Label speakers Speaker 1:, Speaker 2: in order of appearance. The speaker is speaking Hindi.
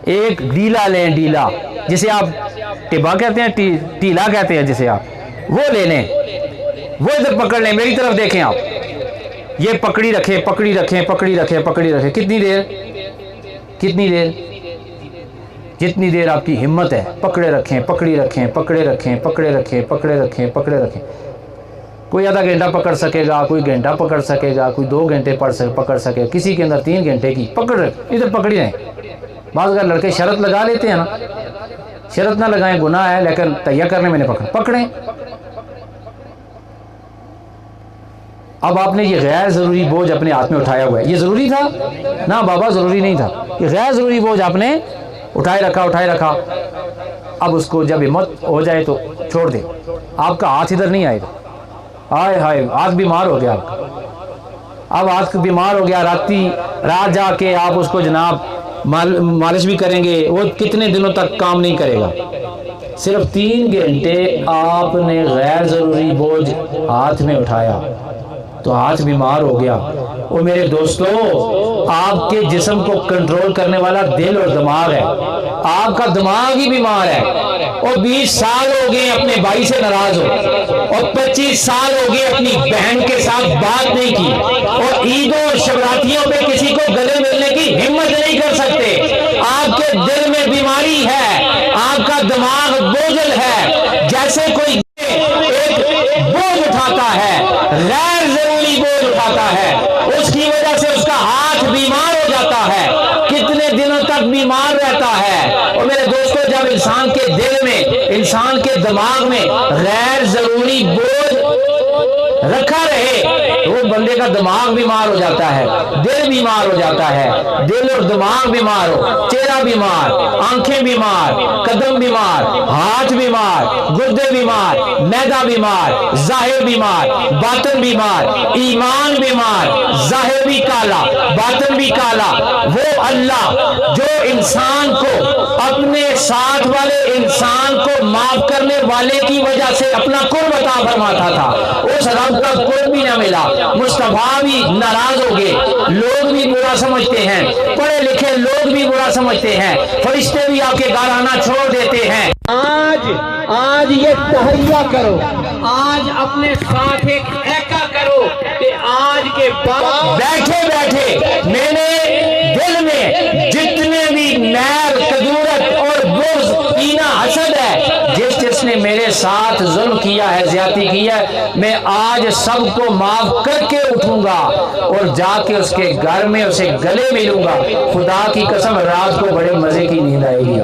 Speaker 1: एक डीला लें, डीला जिसे आप टिब्बा कहते हैं, टीला कहते हैं जिसे आप, वो ले लें, वो इधर पकड़ लें, मेरी तरफ देखें आप, ये पकड़ी रखें, पकड़ी रखें, पकड़ी रखें, पकड़ी रखें। कितनी देर, कितनी देर, जितनी देर आपकी हिम्मत है पकड़े रखें, पकड़ी रखें, पकड़े रखें, पकड़े रखें, पकड़े रखें, पकड़े रखें। कोई आधा घंटा पकड़ सकेगा, कोई घंटा पकड़ सकेगा, कोई 2 घंटे पकड़ सके, किसी के अंदर 3 घंटे की पकड़ रहे, इधर पकड़ी रहें। बाज़ अगर लड़के शर्त लगा लेते हैं ना, शर्त ना लगाएं गुनाह है, लेकिन तैयार करने मैंने पकड़ें। अब आपने ये गैर ज़रूरी बोझ अपने हाथ में उठाया हुआ है, ये ज़रूरी था ना बाबा, ज़रूरी नहीं था, ये गैर ज़रूरी बोझ आपने उठाए रखा, उठाए रखा। अब उसको जब हिम्मत हो जाए तो छोड़ दे, आपका हाथ इधर नहीं आएगा। हाय हाय, हाथ बीमार हो गया आपका, अब हाथ बीमार हो गया, रात जाके आप उसको जनाब मालिश भी करेंगे, वो कितने दिनों तक काम नहीं करेगा। सिर्फ 3 घंटे आपने गैर ज़रूरी बोझ हाथ में उठाया तो हाथ बीमार हो गया। और मेरे दोस्तों, आपके जिस्म को कंट्रोल करने वाला दिल और दिमाग है, आपका दिमाग ही बीमार है। और 20 साल हो गए अपने भाई से नाराज हो, और 25 साल हो गए अपनी बहन के साथ बात नहीं की, और ईदों और शिवरात्रियों पे किसी को गले मिलने की हिम्मत नहीं कर सकते। आपके दिल में बीमारी है, आपका दिमाग बोझल है। जैसे कोई एक बोझ उठाता है, गैर जरूरी बोझ उठाता है, उसकी वजह से उसका हाथ बीमार हो जाता है, कितने दिनों तक बीमार रहता है। और मेरे दोस्तों, जब इंसान के दिल में, इंसान के दिमाग में गैर जरूरी बोझ रखा रहे तो वो बंदे का दिमाग बीमार हो जाता है, दिल बीमार हो जाता है। दिल और दिमाग बीमार हो, चेहरा बीमार, आंखें बीमार, कदम बीमार, हाथ बीमार, गुर्दे बीमार, मैदा बीमार, जाहिर बीमार, बातन बीमार, ईमान बीमार, जाहिर भी काला, बातन भी काला। वो अल्लाह जो इंसान को, अपने साथ वाले इंसान को माफ करने वाले की वजह से अपना कुर्ब अता फरमाता था, उस रब का कुर्ब भी ना मिला, मुस्तफा भी नाराज हो गए, लोग भी बुरा समझते हैं, पढ़े लिखे लोग भी बुरा समझते हैं, फरिश्ते भी आपके घर आना छोड़ देते हैं। आज ये तहैया करो, आज अपने साथ एक ऐका करो कि आज के बाद बैठे बैठे मैंने दिल में जितने भी मैल, कदूरत और बुग़्ज़, कीना, हसद है, जिसने मेरे साथ जुल्म किया है, ज्यादती की है, मैं आज सबको माफ करके उठूंगा और जाके उसके घर में उसे गले मिलूंगा। खुदा की कसम, रात को बड़े मजे की नींद आएगी।